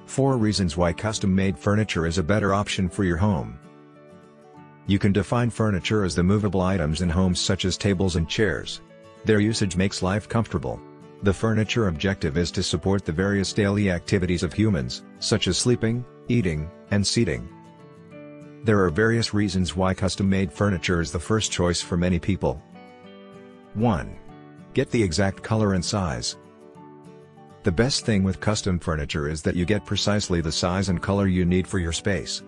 4 reasons why custom-made furniture is a better option for your home. You can define furniture as the movable items in homes such as tables and chairs. Their usage makes life comfortable. The furniture objective is to support the various daily activities of humans, such as sleeping, eating, and seating. There are various reasons why custom-made furniture is the first choice for many people. 1. Get the exact color and size. The best thing with custom furniture is that you get precisely the size and color you need for your space.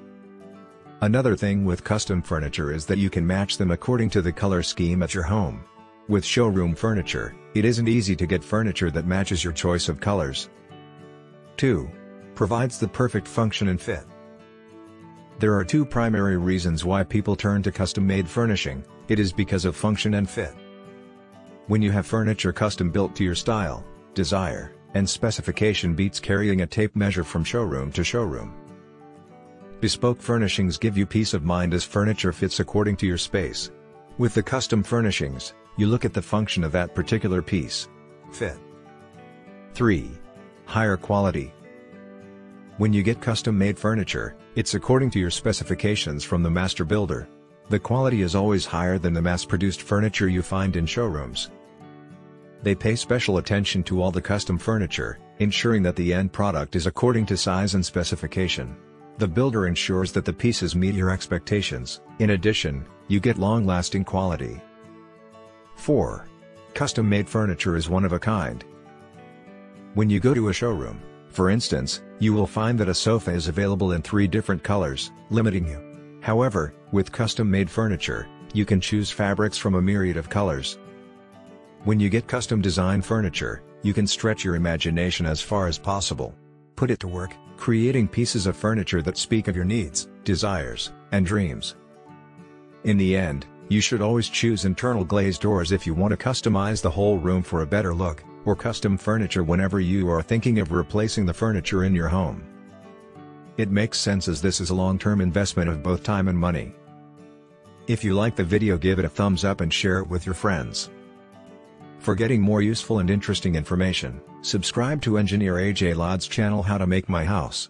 Another thing with custom furniture is that you can match them according to the color scheme at your home. With showroom furniture, it isn't easy to get furniture that matches your choice of colors. 2. Provides the perfect function and fit. There are 2 primary reasons why people turn to custom-made furnishing. It is because of function and fit. When you have furniture custom-built to your style, desire, and specification, beats carrying a tape measure from showroom to showroom. Bespoke furnishings give you peace of mind as furniture fits according to your space. With the custom furnishings, you look at the function of that particular piece. Fit. 3. Higher quality. When you get custom-made furniture, it's according to your specifications from the master builder. The quality is always higher than the mass-produced furniture you find in showrooms. They pay special attention to all the custom furniture, ensuring that the end product is according to size and specification. The builder ensures that the pieces meet your expectations. In addition, you get long-lasting quality. 4. Custom-made furniture is one of a kind. When you go to a showroom, for instance, you will find that a sofa is available in 3 different colors, limiting you. However, with custom-made furniture, you can choose fabrics from a myriad of colors. When you get custom-designed furniture, you can stretch your imagination as far as possible. Put it to work, creating pieces of furniture that speak of your needs, desires, and dreams. In the end, you should always choose internal glazed doors if you want to customize the whole room for a better look, or custom furniture whenever you are thinking of replacing the furniture in your home. It makes sense as this is a long-term investment of both time and money. If you like the video, give it a thumbs up and share it with your friends. For getting more useful and interesting information, subscribe to Engineer AJ Ladd's channel How to Make My House.